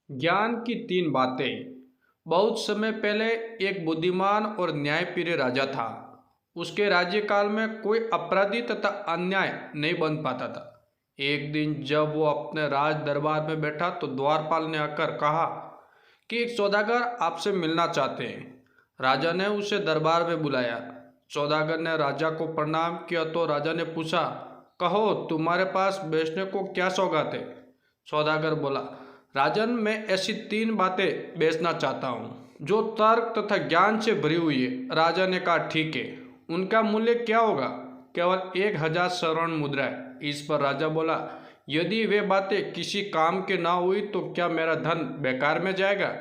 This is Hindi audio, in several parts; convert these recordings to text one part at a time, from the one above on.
ज्ञान की तीन बातें। बहुत समय पहले एक बुद्धिमान और न्यायप्रिय राजा था। उसके राज्यकाल में कोई अपराधी तथा अन्याय नहीं बन पाता था। एक दिन जब वो अपने राज दरबार में बैठा तो द्वारपाल ने आकर कहा कि एक सौदागर आपसे मिलना चाहते हैं। राजा ने उसे दरबार में बुलाया। सौदागर ने राजा को प्रणाम किया तो राजा ने पूछा, कहो तुम्हारे पास बेचने को क्या सौगात है। सौदागर बोला, राजन मैं ऐसी तीन बातें बेचना चाहता हूँ जो तर्क तथा ज्ञान से भरी हुई है। राजा ने कहा, ठीक है, उनका मूल्य क्या होगा। केवल 1000 स्वर्ण मुद्राएं। इस पर राजा बोला, यदि वे बातें किसी काम के ना हुई तो क्या मेरा धन बेकार में जाएगा।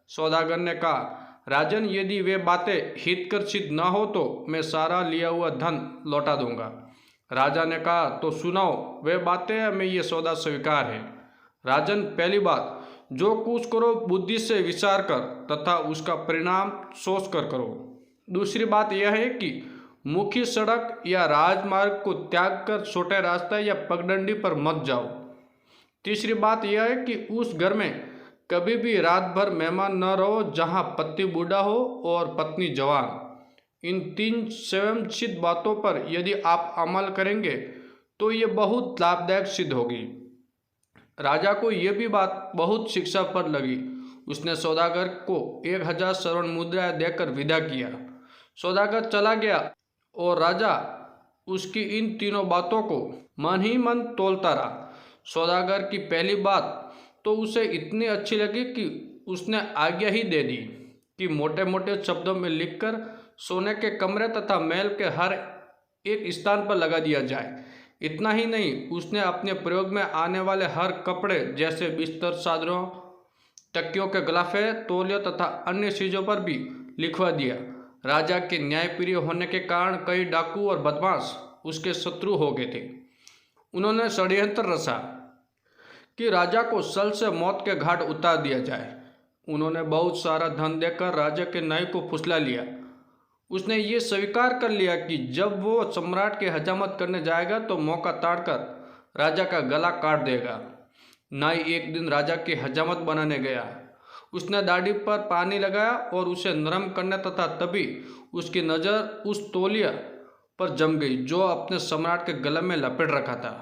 सौदागर ने कहा, राजन यदि वे बातें हितकर सिद्ध न हो तो मैं सारा लिया हुआ धन लौटा दूंगा। राजा ने कहा, तो सुनाओ वे बातें, मैं ये सौदा स्वीकार है। राजन, पहली बात, जो कुछ करो बुद्धि से विचार कर तथा उसका परिणाम सोच कर करो। दूसरी बात यह है कि मुख्य सड़क या राजमार्ग को त्याग कर छोटे रास्ते या पगडंडी पर मत जाओ। तीसरी बात यह है कि उस घर में कभी भी रात भर मेहमान न रहो जहां पति बूढ़ा हो और पत्नी जवान। इन तीन स्वयं सिद्ध बातों पर यदि आप अमल करेंगे तो ये बहुत लाभदायक सिद्ध होगी। राजा को यह भी बात बहुत शिक्षा पर लगी। उसने सौदागर को 1000 स्वर्ण मुद्राएं देकर विदा किया। सौदागर चला गया और राजा उसकी इन तीनों बातों को मन ही मन तोलता रहा। सौदागर की पहली बात तो उसे इतनी अच्छी लगी कि उसने आज्ञा ही दे दी कि मोटे मोटे शब्दों में लिखकर सोने के कमरे तथा महल के हर एक स्थान पर लगा दिया जाए। इतना ही नहीं, उसने अपने प्रयोग में आने वाले हर कपड़े जैसे बिस्तर, चादरों, तकियों के गलाफे, तौलियों तथा अन्य चीज़ों पर भी लिखवा दिया। राजा के न्यायप्रिय होने के कारण कई डाकू और बदमाश उसके शत्रु हो गए थे। उन्होंने षड्यंत्र रचा कि राजा को सल से मौत के घाट उतार दिया जाए। उन्होंने बहुत सारा धन देकर राजा के न्याय को फुसला लिया। उसने ये स्वीकार कर लिया कि जब वो सम्राट की हजामत करने जाएगा तो मौका ताड़कर राजा का गला काट देगा। नाई एक दिन राजा की हजामत बनाने गया। उसने दाढ़ी पर पानी लगाया और उसे नरम करने तथा तभी उसकी नज़र उस तौलिया पर जम गई जो अपने सम्राट के गले में लपेट रखा था।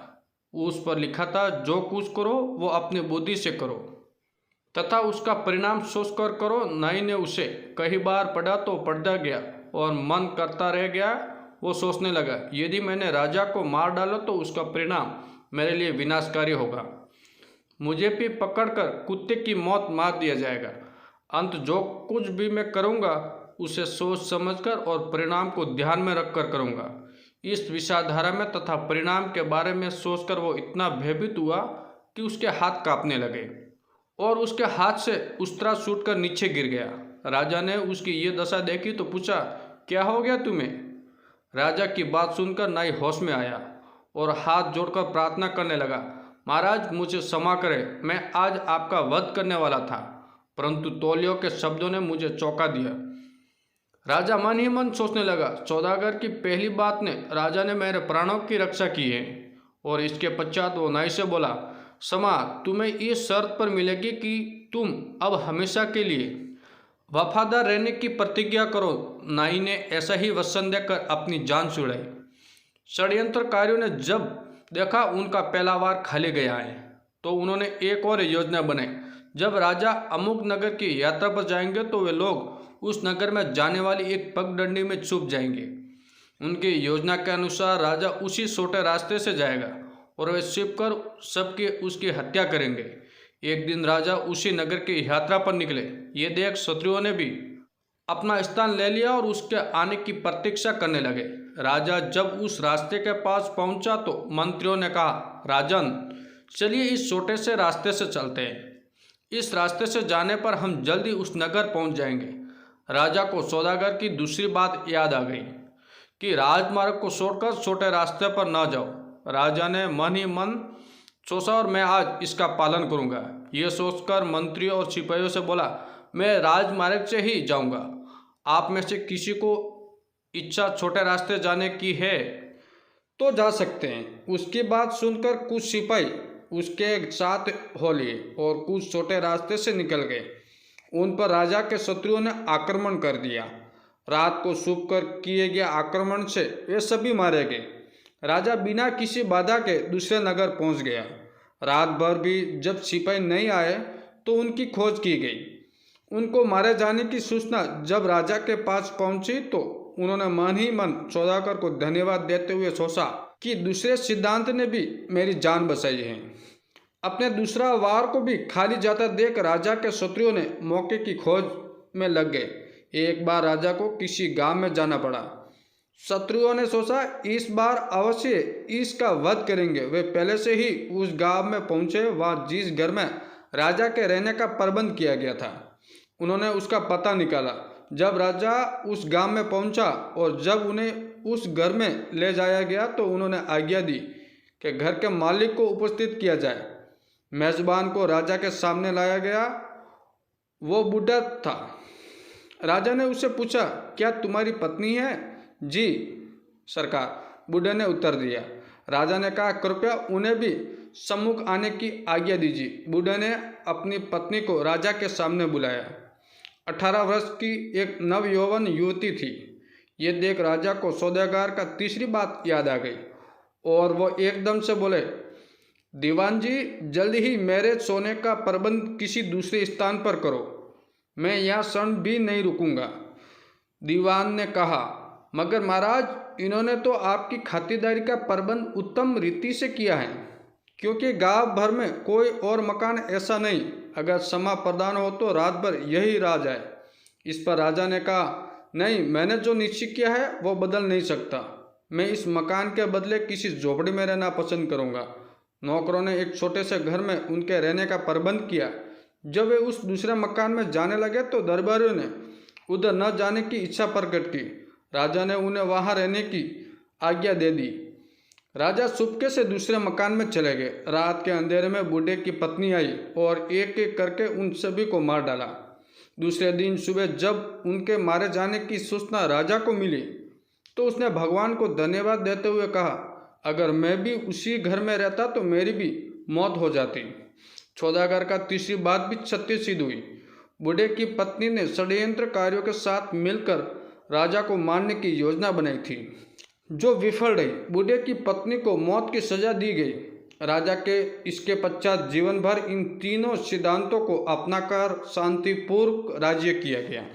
उस पर लिखा था, जो कुछ करो वो अपनी बुद्धि से करो तथा उसका परिणाम सोच कर करो। नाई ने उसे कई बार पढ़ा तो पढ़ता गया और मन करता रह गया। वो सोचने लगा, यदि मैंने राजा को मार डाला तो उसका परिणाम मेरे लिए विनाशकारी होगा। मुझे भी पकड़कर कुत्ते की मौत मार दिया जाएगा। अंत जो कुछ भी मैं करूँगा उसे सोच समझकर और परिणाम को ध्यान में रखकर करूँगा। इस विचारधारा में तथा परिणाम के बारे में सोचकर वो इतना भयभीत हुआ कि उसके हाथ कांपने लगे और उसके हाथ से उस्तरा छूटकर नीचे गिर गया। राजा ने उसकी ये दशा देखी तो पूछा, क्या हो गया तुम्हें। राजा की बात सुनकर नाई होश में आया और हाथ जोड़कर प्रार्थना करने लगा, महाराज मुझे क्षमा करें, मैं आज आपका वध करने वाला था, परंतु तौलियों के शब्दों ने मुझे चौंका दिया। राजा मन ही मन सोचने लगा, सौदागर की पहली बात ने राजा ने मेरे प्राणों की रक्षा की है। और इसके पश्चात वो नाई से बोला, क्षमा तुम्हें इस शर्त पर मिलेगी कि तुम अब हमेशा के लिए वफादार रहने की प्रतिज्ञा करो। नाई ने ऐसा ही वचन देकर अपनी जान छुड़ाई। षड्यंत्रकारियों ने जब देखा उनका पहला वार खाली गया है तो उन्होंने एक और योजना बनाई। जब राजा अमुक नगर की यात्रा पर जाएंगे तो वे लोग उस नगर में जाने वाली एक पगडंडी में छुप जाएंगे। उनकी योजना के अनुसार राजा उसी छोटे रास्ते से जाएगा और वे छिपकर सबकी उसकी हत्या करेंगे। एक दिन राजा उसी नगर की यात्रा पर निकले। ये देख शत्रुओं ने भी अपना स्थान ले लिया और उसके आने की प्रतीक्षा करने लगे। राजा जब उस रास्ते के पास पहुंचा तो मंत्रियों ने कहा, राजन चलिए इस छोटे से रास्ते से चलते हैं। इस रास्ते से जाने पर हम जल्दी उस नगर पहुंच जाएंगे। राजा को सौदागर की दूसरी बात याद आ गई कि राजमार्ग को छोड़कर छोटे रास्ते पर न जाओ। राजा ने मन ही मन सोचा और मैं आज इसका पालन करूंगा। ये सोचकर मंत्रियों और सिपाहियों से बोला, मैं राजमार्ग से ही जाऊंगा। आप में से किसी को इच्छा छोटे रास्ते जाने की है तो जा सकते हैं। उसकी बात सुनकर कुछ सिपाही उसके साथ हो लिए और कुछ छोटे रास्ते से निकल गए। उन पर राजा के शत्रुओं ने आक्रमण कर दिया। रात को छुप कर किए गए आक्रमण से वे सभी मारे गए। राजा बिना किसी बाधा के दूसरे नगर पहुंच गया। रात भर भी जब सिपाही नहीं आए तो उनकी खोज की गई। उनको मारे जाने की सूचना जब राजा के पास पहुंची तो उन्होंने मन ही मन सौदागर को धन्यवाद देते हुए सोचा कि दूसरे सिद्धांत ने भी मेरी जान बचाई है। अपने दूसरा वार को भी खाली जाता देख राजा के शत्रुओं ने मौके की खोज में लग गए। एक बार राजा को किसी गांव में जाना पड़ा। शत्रुओं ने सोचा इस बार अवश्य इसका वध करेंगे। वे पहले से ही उस गांव में पहुंचे। वह जिस घर में राजा के रहने का प्रबंध किया गया था, उन्होंने उसका पता निकाला। जब राजा उस गांव में पहुंचा और जब उन्हें उस घर में ले जाया गया तो उन्होंने आज्ञा दी कि घर के मालिक को उपस्थित किया जाए। मेजबान को राजा के सामने लाया गया। वो बूढ़ा था। राजा ने उससे पूछा, क्या तुम्हारी पत्नी है? जी सरकार, बूढ़े ने उत्तर दिया। राजा ने कहा, कृपया उन्हें भी सम्मुख आने की आज्ञा दीजिए। बूढ़े ने अपनी पत्नी को राजा के सामने बुलाया। 18 वर्ष की एक नवयौवन युवती थी। ये देख राजा को सौदागर का तीसरी बात याद आ गई और वो एकदम से बोले, दीवान जी, जल्दी ही मेरे सोने का प्रबंध किसी दूसरे स्थान पर करो। मैं यहाँ क्षण भी नहीं रुकूंगा। दीवान ने कहा, मगर महाराज, इन्होंने तो आपकी खातिरदारी का प्रबंध उत्तम रीति से किया है, क्योंकि गांव भर में कोई और मकान ऐसा नहीं। अगर क्षमा प्रदान हो तो रात भर यही रह जाए। इस पर राजा ने कहा, नहीं, मैंने जो निश्चय किया है वो बदल नहीं सकता। मैं इस मकान के बदले किसी झोपड़ी में रहना पसंद करूंगा। नौकरों ने एक छोटे से घर में उनके रहने का प्रबंध किया। जब वे उस दूसरे मकान में जाने लगे तो दरबारियों ने उधर न जाने की इच्छा प्रकट की। राजा ने उन्हें वहां रहने की आज्ञा दे दी। राजा चुपके से दूसरे मकान में चले गए। रात के अंधेरे में बूढ़े की पत्नी आई और एक एक करके उन सभी को मार डाला। दूसरे दिन सुबह जब उनके मारे जाने की सूचना राजा को मिली तो उसने भगवान को धन्यवाद देते हुए कहा, अगर मैं भी उसी घर में रहता तो मेरी भी मौत हो जाती। सौदागर का तीसरी बात भी सत्य सिद्ध हुई। बूढ़े की पत्नी ने षड्यंत्रकारियों के साथ मिलकर राजा को मारने की योजना बनाई थी, जो विफल रही। बूढ़े की पत्नी को मौत की सजा दी गई। राजा के इसके पश्चात जीवन भर इन तीनों सिद्धांतों को अपनाकर शांतिपूर्वक राज्य किया गया।